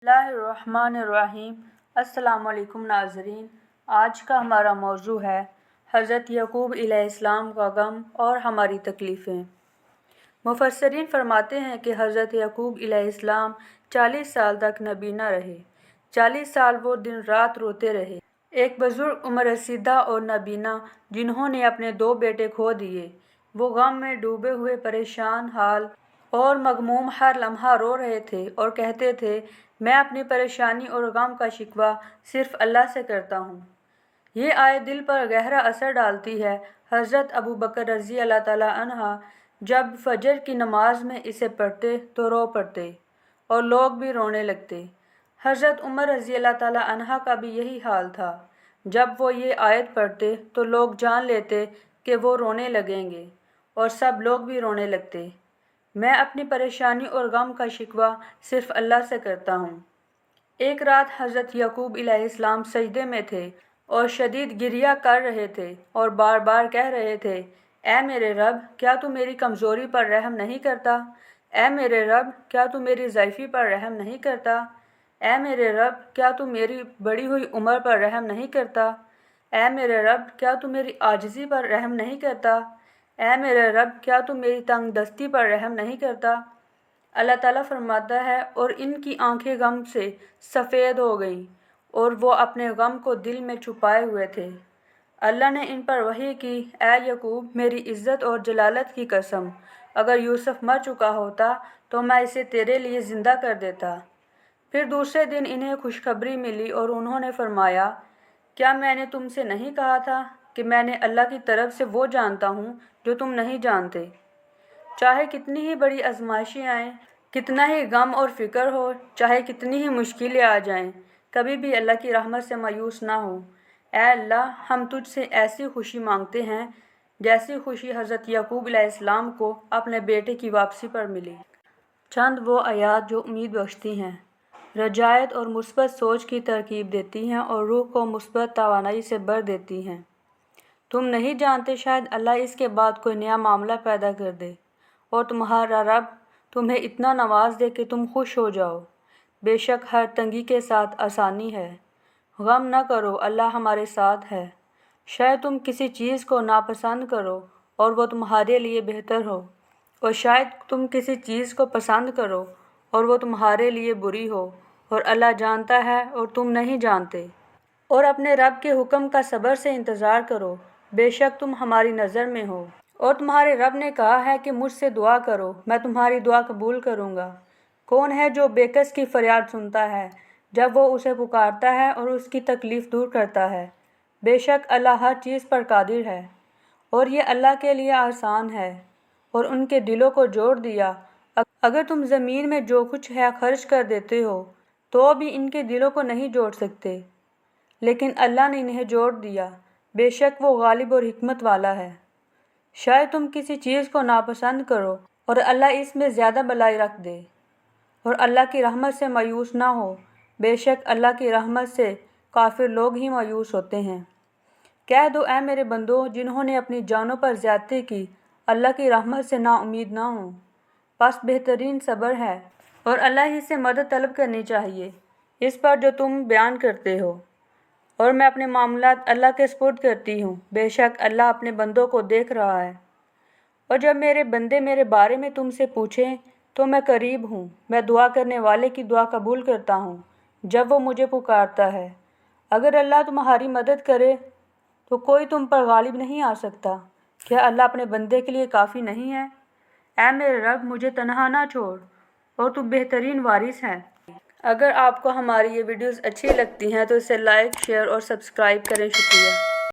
बिस्मिल्लाहिर्रहमानिर्रहीम। अस्सलाम वालेकुम नाज़रीन। आज का हमारा मौजू है हज़रत यकूब अलैहिस्सलाम का गम और हमारी तकलीफ़ें। मुफस्सिरीन फरमाते हैं कि हज़रत यकूब अलैहिस्सलाम 40 साल तक नबी न रहे। 40 साल वो दिन रात रोते रहे। एक बुज़ुर्ग उम्र रसीदा और नबीना जिन्होंने अपने 2 बेटे खो दिए, वो गम में डूबे हुए परेशान हाल और मगमूम हर लम्हा रो रहे थे और कहते थे, मैं अपनी परेशानी और गम का शिकवा सिर्फ़ अल्लाह से करता हूँ। ये आयत दिल पर गहरा असर डालती है। हज़रत अबू बकर रज़ी अल्लाह ताला अन्हा जब फजर की नमाज में इसे पढ़ते तो रो पड़ते और लोग भी रोने लगते। हज़रत उमर रज़ी अल्लाह ताला अन्हा का भी यही हाल था। जब वो ये आयत पढ़ते तो लोग जान लेते कि वो रोने लगेंगे और सब लोग भी रोने लगते। मैं अपनी परेशानी और गम का शिकवा सिर्फ़ अल्लाह से करता हूँ। एक रात हज़रत यकूब अलैहिस्सलाम सजदे में थे और शदीद गिरिया कर रहे थे और बार बार कह रहे थे, ऐ मेरे रब, क्या तू मेरी कमज़ोरी पर रहम नहीं करता? ऐ मेरे रब, क्या तू मेरी ज़ईफ़ी पर रहम नहीं करता? ऐ मेरे रब, क्या तू मेरी बढ़ी हुई उम्र पर रहम नहीं करता? ऐ मेरे रब, क्या तू मेरी आजिज़ी पर रहम नहीं करता? ऐ मेरे रब, क्या तू मेरी तंग दस्ती पर रहम नहीं करता? अल्लाह ताला फरमाता है, और इनकी आंखें गम से सफ़ेद हो गईं और वो अपने गम को दिल में छुपाए हुए थे। अल्लाह ने इन पर वही की, ऐ यकूब, मेरी इज़्ज़त और जलालत की कसम, अगर यूसुफ मर चुका होता तो मैं इसे तेरे लिए ज़िंदा कर देता। फिर दूसरे दिन इन्हें खुशखबरी मिली और उन्होंने फरमाया, क्या मैंने तुमसे नहीं कहा था कि मैंने अल्लाह की तरफ से वो जानता हूँ जो तुम नहीं जानते। चाहे कितनी ही बड़ी आजमाइशें आएँ, कितना ही गम और फ़िक्र हो, चाहे कितनी ही मुश्किलें आ जाएं, कभी भी अल्लाह की रहमत से मायूस ना हो। ऐ अल्लाह, हम तुझसे ऐसी खुशी मांगते हैं जैसी खुशी हज़रत यकूब अलैहिस्सलाम को अपने बेटे की वापसी पर मिली। चंद वो आयात जो उम्मीद बख्शती हैं, रजायत और मुस्बत सोच की तरकीब देती हैं और रूह को मुस्बत तवानाई से भर देती हैं। तुम नहीं जानते, शायद अल्लाह इसके बाद कोई नया मामला पैदा कर दे और तुम्हारा रब तुम्हें इतना नवाज दे कि तुम खुश हो जाओ। बेशक हर तंगी के साथ आसानी है। गम न करो, अल्लाह हमारे साथ है। शायद तुम किसी चीज़ को नापसंद करो और वो तुम्हारे लिए बेहतर हो, और शायद तुम किसी चीज़ को पसंद करो और वो तुम्हारे लिए बुरी हो, और अल्लाह जानता है और तुम नहीं जानते। और अपने रब के हुक्म का सब्र से इंतज़ार करो, बेशक तुम हमारी नज़र में हो। और तुम्हारे रब ने कहा है कि मुझसे दुआ करो, मैं तुम्हारी दुआ कबूल करूँगा। कौन है जो बेकस की फरियाद सुनता है जब वो उसे पुकारता है और उसकी तकलीफ़ दूर करता है? बेशक अल्लाह हर चीज़ पर कादिर है, और ये अल्लाह के लिए आसान है। और उनके दिलों को जोड़ दिया। अगर तुम ज़मीन में जो कुछ है खर्च कर देते हो तो भी इनके दिलों को नहीं जोड़ सकते, लेकिन अल्लाह ने इन्हें जोड़ दिया। बेशक वो गालिब और हिकमत वाला है। शायद तुम किसी चीज़ को नापसंद करो और अल्लाह इसमें ज़्यादा भलाई रख दे, और अल्लाह की रहमत से मायूस ना हो। बेशक अल्लाह की रहमत से काफिर लोग ही मायूस होते हैं। कह दो, ऐ मेरे बंदो, जिन्होंने अपनी जानों पर ज़्यादती की, अल्लाह की रहमत से नाउम्मीद ना हो। बस बेहतरीन सब्र है और अल्लाह ही से मदद तलब करनी चाहिए इस पर जो तुम बयान करते हो, और मैं अपने मामलात अल्लाह के सुपुर्द करती हूँ। बेशक अल्लाह अपने बंदों को देख रहा है। और जब मेरे बंदे मेरे बारे में तुमसे पूछें तो मैं करीब हूँ, मैं दुआ करने वाले की दुआ कबूल करता हूँ जब वो मुझे पुकारता है। अगर अल्लाह तुम्हारी मदद करे तो कोई तुम पर गालिब नहीं आ सकता। क्या अल्लाह अपने बंदे के लिए काफ़ी नहीं है? ऐ मेरे रब, मुझे तन्हा ना छोड़, और तू बेहतरीन वारिस है। अगर आपको हमारी ये वीडियोस अच्छी लगती हैं तो इसे लाइक, शेयर और सब्सक्राइब करें। शुक्रिया।